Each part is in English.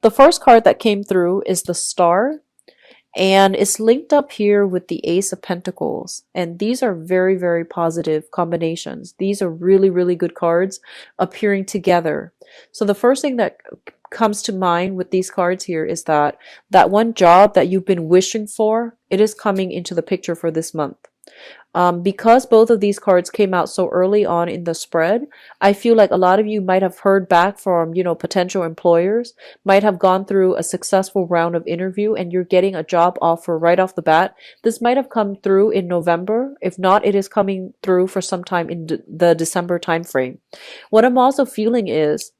The first card that came through is the Star, and it's linked up here with the Ace of Pentacles. And these are very, very positive combinations. These are really, really good cards appearing together. So the first thing that comes to mind with these cards here is that that one job that you've been wishing for, it is coming into the picture for this month. Because both of these cards came out so early on in the spread, I feel like a lot of you might have heard back from, potential employers, might have gone through a successful round of interview, and you're getting a job offer right off the bat. This might have come through in November. If not, it is coming through for some time in the December timeframe. What I'm also feeling is,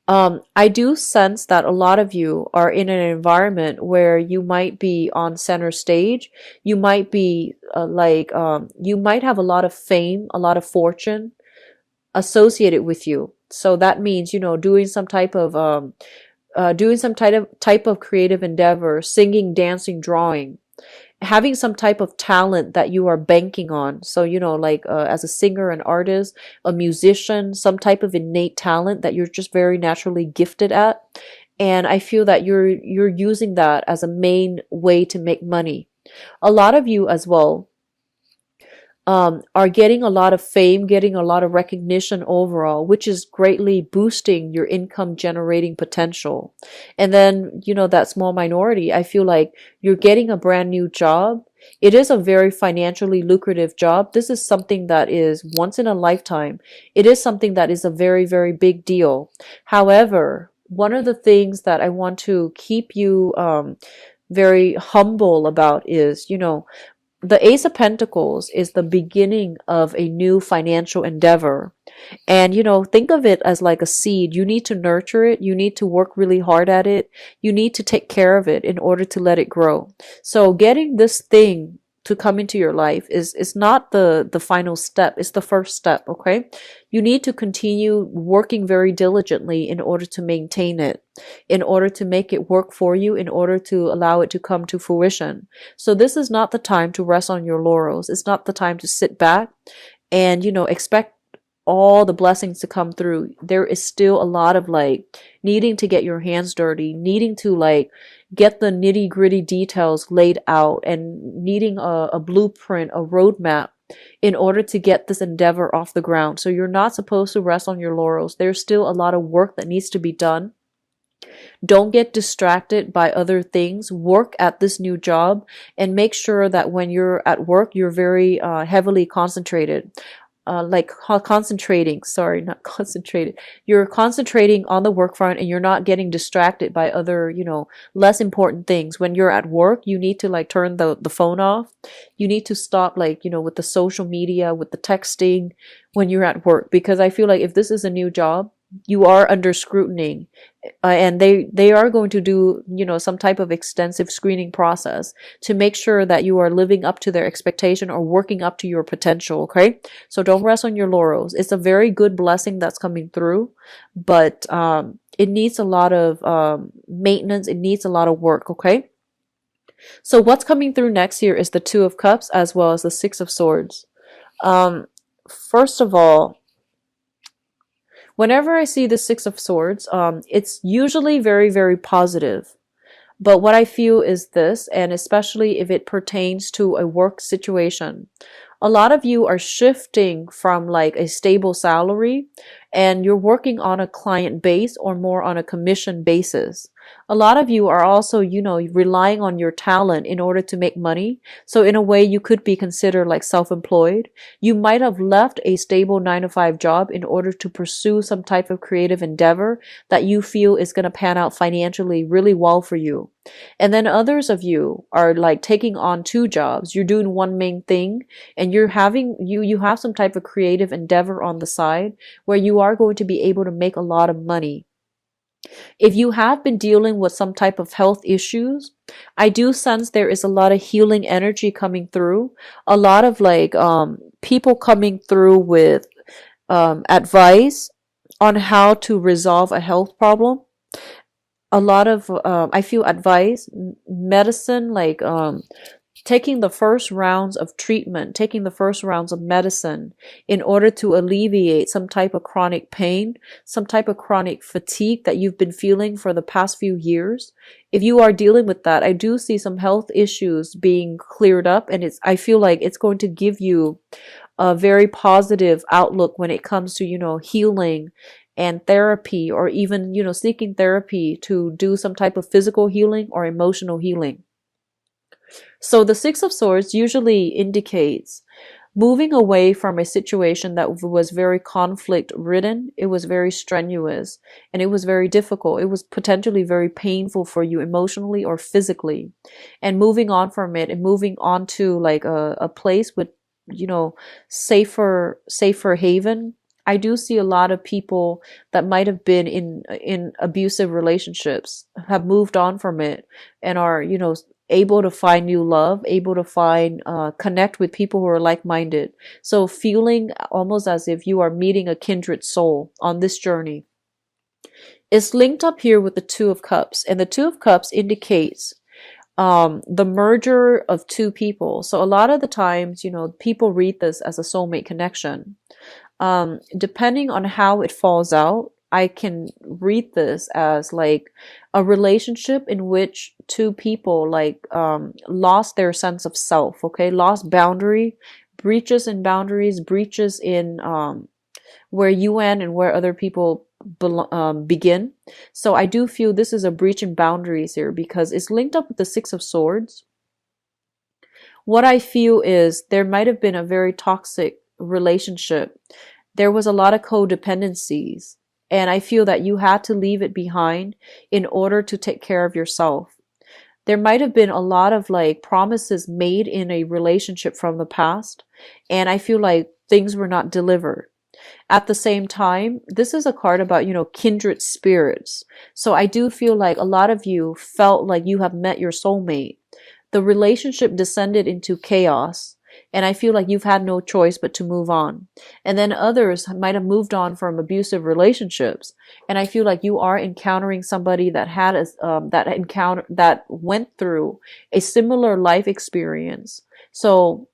I do sense that a lot of you are in an environment where you might be on center stage. You might be you might have a lot of fame, a lot of fortune associated with you. So that means, doing some type of creative endeavor, singing, dancing, drawing, having some type of talent that you are banking on. So, as a singer, an artist, a musician, some type of innate talent that you're just very naturally gifted at. And I feel that you're using that as a main way to make money. A lot of you as well are getting a lot of fame, getting a lot of recognition overall, which is greatly boosting your income generating potential. And then, that small minority, I feel like you're getting a brand new job. It is a very financially lucrative job. This is something that is once in a lifetime. It is something that is a very, very big deal. However, one of the things that I want to keep you very humble about is, the Ace of Pentacles is the beginning of a new financial endeavor. And, think of it as like a seed. You need to nurture it. You need to work really hard at it. You need to take care of it in order to let it grow. So getting this thing to come into your life is not the final step. It's the first step, okay? You need to continue working very diligently in order to maintain it, in order to make it work for you, in order to allow it to come to fruition. So this is not the time to rest on your laurels. It's not the time to sit back and, expect all the blessings to come through. There is still a lot of needing to get your hands dirty, needing to get the nitty gritty details laid out, and needing a blueprint, a roadmap in order to get this endeavor off the ground. So you're not supposed to rest on your laurels. There's still a lot of work that needs to be done. Don't get distracted by other things. Work at this new job and make sure that when you're at work, you're very heavily concentrated. Concentrating, sorry, not concentrated. You're concentrating on the work front and you're not getting distracted by other, less important things. When you're at work, you need to turn the phone off. You need to stop with the social media, with the texting when you're at work, because I feel like if this is a new job, you are under scrutiny, and they are going to do some type of extensive screening process to make sure that you are living up to their expectation or working up to your potential. Okay, so don't rest on your laurels. It's a very good blessing that's coming through, but it needs a lot of maintenance. It needs a lot of work. Okay, so what's coming through next here is the Two of Cups as well as the Six of Swords. First of all, whenever I see the Six of Swords, it's usually very, very positive. But what I feel is this, and especially if it pertains to a work situation, a lot of you are shifting from a stable salary and you're working on a client base or more on a commission basis. A lot of you are also, relying on your talent in order to make money. So in a way, you could be considered self-employed. You might have left a stable 9-to-5 job in order to pursue some type of creative endeavor that you feel is going to pan out financially really well for you. And then others of you are taking on two jobs. You're doing one main thing and you have some type of creative endeavor on the side where you are going to be able to make a lot of money. If you have been dealing with some type of health issues, I do sense there is a lot of healing energy coming through. A lot of people coming through with advice on how to resolve a health problem. A lot of I feel advice, medicine, taking the first rounds of treatment, taking the first rounds of medicine in order to alleviate some type of chronic pain, some type of chronic fatigue that you've been feeling for the past few years. If you are dealing with that, I do see some health issues being cleared up, and I feel like it's going to give you a very positive outlook when it comes to, healing and therapy, or even, seeking therapy to do some type of physical healing or emotional healing. So the Six of Swords usually indicates moving away from a situation that was very conflict ridden. It was very strenuous and it was very difficult. It was potentially very painful for you emotionally or physically, and moving on from it and moving on to like a place with, safer haven. I do see a lot of people that might have been in abusive relationships have moved on from it and are, able to find new love, able to find, connect with people who are like-minded. So feeling almost as if you are meeting a kindred soul on this journey. It's linked up here with the Two of Cups, and the Two of Cups indicates the merger of two people. So a lot of the times, people read this as a soulmate connection. Depending on how it falls out, I can read this as like a relationship in which two people like lost their sense of self, okay? Lost boundary, breaches in boundaries, breaches in where you end and where other people begin. So I do feel this is a breach in boundaries here because it's linked up with the Six of Swords. What I feel is there might have been a very toxic relationship. There was a lot of codependencies, and I feel that you had to leave it behind in order to take care of yourself. There might have been a lot of like promises made in a relationship from the past, and I feel like things were not delivered. At the same time, this is a card about, kindred spirits. So I do feel like a lot of you felt like you have met your soulmate. The relationship descended into chaos, and I feel like you've had no choice but to move on. And then others might have moved on from abusive relationships, and I feel like you are encountering somebody that had that went through a similar life experience. So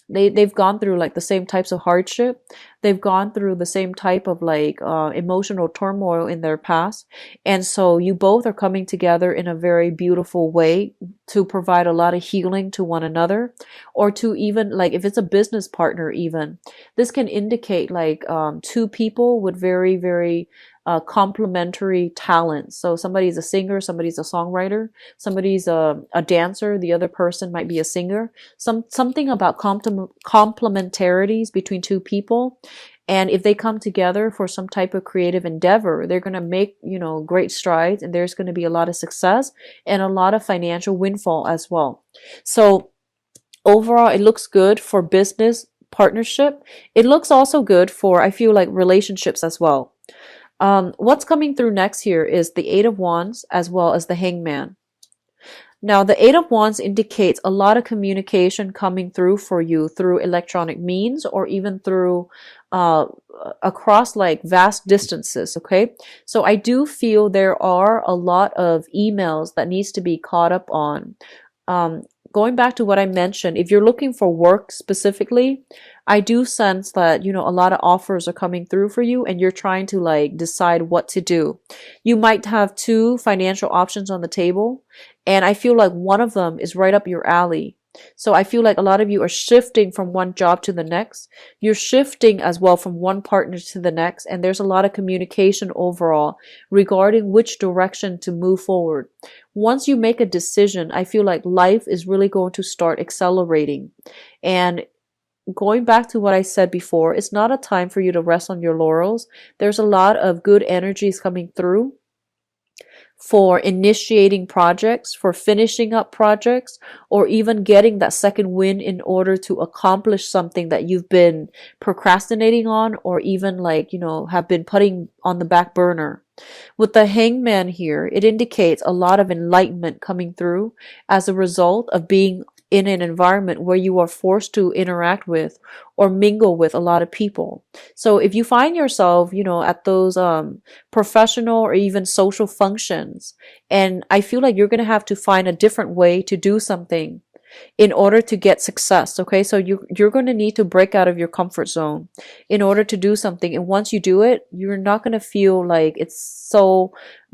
they've gone through like the same types of hardship. They've gone through the same type of like emotional turmoil in their past. And so you both are coming together in a very beautiful way to provide a lot of healing to one another, or to even like if it's a business partner, even this can indicate like two people with very, very complementary talents. So somebody's a singer, somebody's a songwriter, somebody's a dancer, the other person might be a singer. Something about complementarities between two people. And if they come together for some type of creative endeavor, they're going to make, great strides, and there's going to be a lot of success and a lot of financial windfall as well. So overall, it looks good for business partnership. It looks also good for, I feel like, relationships as well. What's coming through next here is the Eight of Wands as well as the Hangman. Now, the Eight of Wands indicates a lot of communication coming through for you through electronic means, or even through across like vast distances, okay? So I do feel there are a lot of emails that needs to be caught up on. Going back to what I mentioned, if you're looking for work specifically, I do sense that, a lot of offers are coming through for you, and you're trying to like decide what to do. You might have two financial options on the table, and I feel like one of them is right up your alley. So I feel like a lot of you are shifting from one job to the next. You're shifting as well from one partner to the next, and there's a lot of communication overall regarding which direction to move forward. Once you make a decision, I feel like life is really going to start accelerating. And going back to what I said before, it's not a time for you to rest on your laurels. There's a lot of good energies coming through for initiating projects, for finishing up projects, or even getting that second win in order to accomplish something that you've been procrastinating on, or even like, have been putting on the back burner. With the Hangman here, it indicates a lot of enlightenment coming through as a result of being in an environment where you are forced to interact with or mingle with a lot of people. So if you find yourself, at those professional or even social functions, and I feel like you're going to have to find a different way to do something in order to get success. Okay, so you're going to need to break out of your comfort zone in order to do something, and once you do it, you're not going to feel like it's so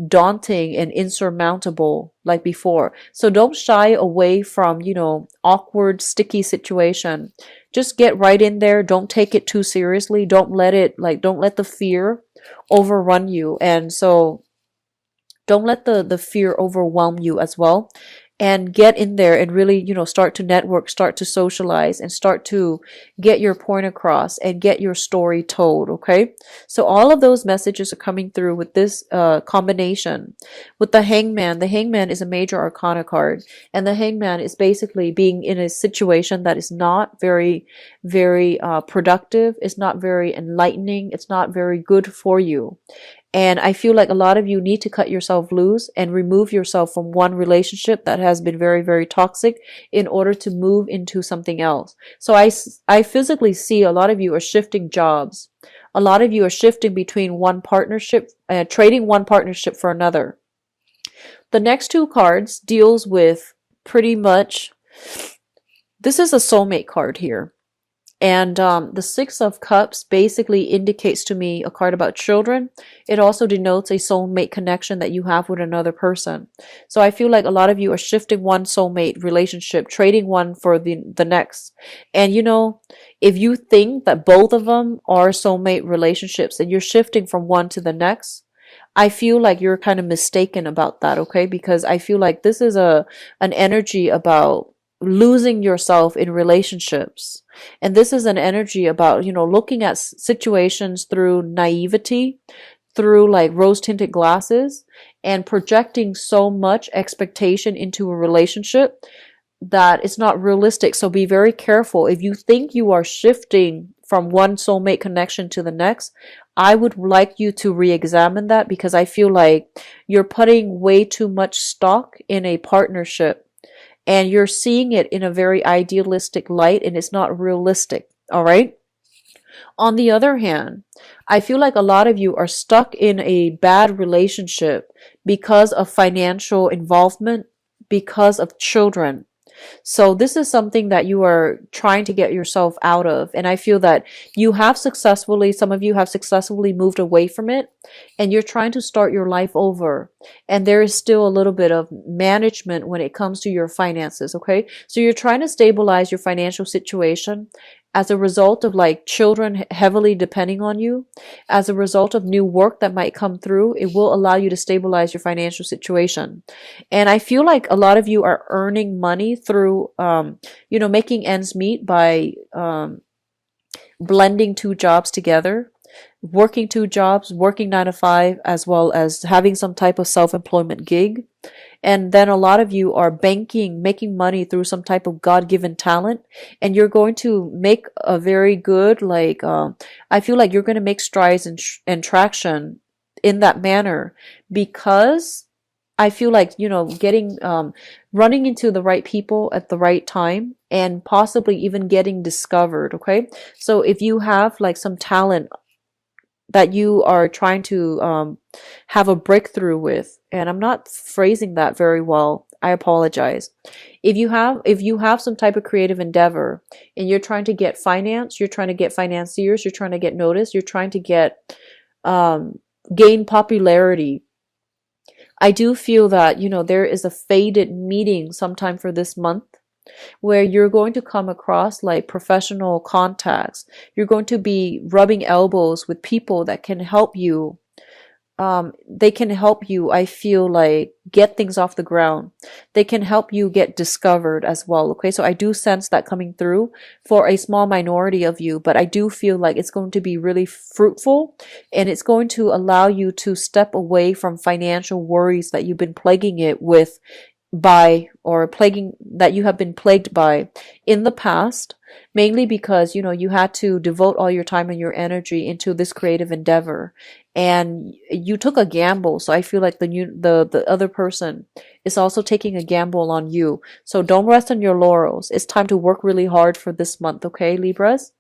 daunting and insurmountable like before. So don't shy away from, awkward, sticky situation. Just get right in there. Don't take it too seriously. Don't let the fear overrun you. And so don't let the fear overwhelm you as well, and get in there and really, start to network, start to socialize, and start to get your point across and get your story told. Okay, so all of those messages are coming through with this combination with the Hangman. The Hangman is a major arcana card, and the Hangman is basically being in a situation that is not very, very productive. It's not very enlightening. It's not very good for you. And I feel like a lot of you need to cut yourself loose and remove yourself from one relationship that has been very, very toxic in order to move into something else. So I physically see a lot of you are shifting jobs. A lot of you are shifting between one partnership, trading one partnership for another. The next two cards deals with pretty much, this is a soulmate card here. And the Six of Cups basically indicates to me a card about children. It also denotes a soulmate connection that you have with another person. So I feel like a lot of you are shifting one soulmate relationship, trading one for the next. And if you think that both of them are soulmate relationships and you're shifting from one to the next, I feel like you're kind of mistaken about that, okay? Because I feel like this is an energy about losing yourself in relationships. And this is an energy about, looking at situations through naivety, through like rose-tinted glasses, and projecting so much expectation into a relationship that it's not realistic. So be very careful. If you think you are shifting from one soulmate connection to the next, I would like you to re-examine that, because I feel like you're putting way too much stock in a partnership. And you're seeing it in a very idealistic light, and it's not realistic. All right. On the other hand, I feel like a lot of you are stuck in a bad relationship because of financial involvement, because of children. So this is something that you are trying to get yourself out of. And I feel that some of you have successfully moved away from it, and you're trying to start your life over. And there is still a little bit of management when it comes to your finances. Okay. So you're trying to stabilize your financial situation as a result of like children heavily depending on you, as a result of new work that might come through. It will allow you to stabilize your financial situation. And I feel like a lot of you are earning money through, making ends meet by blending two jobs together, working two jobs, working 9 to 5, as well as having some type of self-employment gig. And then a lot of you are making money through some type of God-given talent, and you're going to make a very good, I feel like you're going to make strides and traction in that manner, because I feel like, getting, running into the right people at the right time, and possibly even getting discovered. Okay. So if you have like some talent that you are trying to have a breakthrough with, and I'm not phrasing that very well, I apologize. If you have some type of creative endeavor and you're trying to get finance, you're trying to get financiers, you're trying to get noticed, you're trying to get gain popularity, I do feel that there is a fated meeting sometime for this month, where you're going to come across like professional contacts. You're going to be rubbing elbows with people that can help you. They can help you, I feel like, get things off the ground. They can help you get discovered as well. Okay, so I do sense that coming through for a small minority of you, but I do feel like it's going to be really fruitful, and it's going to allow you to step away from financial worries that you've been plaguing it with that you have been plagued by in the past, mainly because you had to devote all your time and your energy into this creative endeavor, and you took a gamble. So I feel like the other person is also taking a gamble on you. So don't rest on your laurels. It's time to work really hard for this month. Okay, Libras.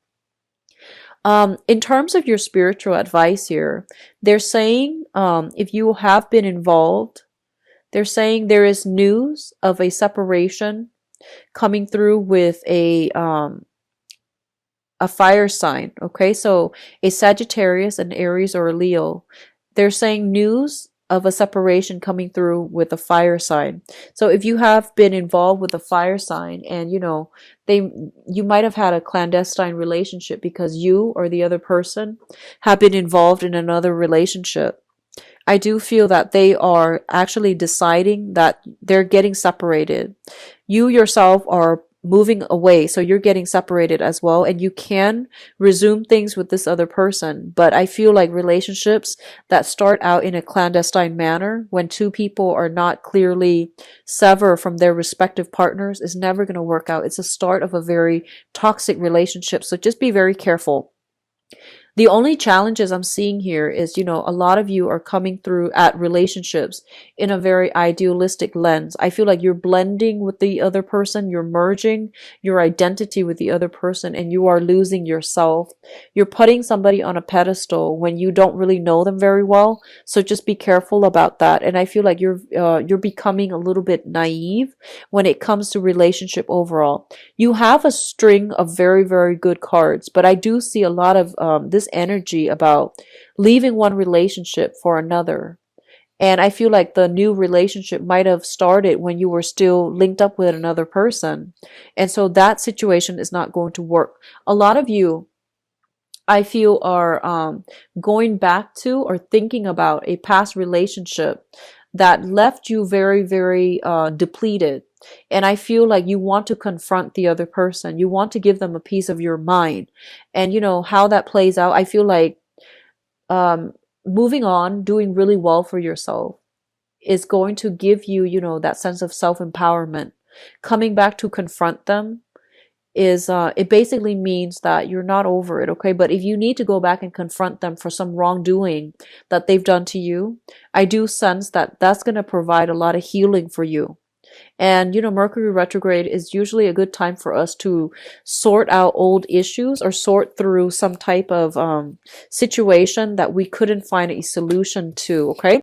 In terms of your spiritual advice here, they're saying if you have been involved, they're saying there is news of a separation coming through with a fire sign. Okay, so a Sagittarius, an Aries, or a Leo. They're saying news of a separation coming through with a fire sign. So if you have been involved with a fire sign, and you might have had a clandestine relationship because you or the other person have been involved in another relationship. I do feel that they are actually deciding that they're getting separated. You yourself are moving away, so you're getting separated as well, and you can resume things with this other person. But I feel like relationships that start out in a clandestine manner, when two people are not clearly severed from their respective partners, is never going to work out. It's a start of a very toxic relationship. So just be very careful. The only challenges I'm seeing here is, a lot of you are coming through at relationships in a very idealistic lens. I feel like you're blending with the other person, you're merging your identity with the other person, and you are losing yourself. You're putting somebody on a pedestal when you don't really know them very well. So just be careful about that. And I feel like you're becoming a little bit naive when it comes to relationship overall. You have a string of very, very good cards, but I do see a lot of this energy about leaving one relationship for another. And I feel like the new relationship might have started when you were still linked up with another person. And so that situation is not going to work. A lot of you, I feel, are going back to or thinking about a past relationship that left you very, very depleted. And I feel like you want to confront the other person. You want to give them a piece of your mind. And how that plays out, I feel like um, moving on, doing really well for yourself is going to give you, that sense of self-empowerment. Coming back to confront them is it basically means that you're not over it, okay? But if you need to go back and confront them for some wrongdoing that they've done to you, I do sense that that's going to provide a lot of healing for you. And Mercury retrograde is usually a good time for us to sort out old issues or sort through some type of situation that we couldn't find a solution to, okay?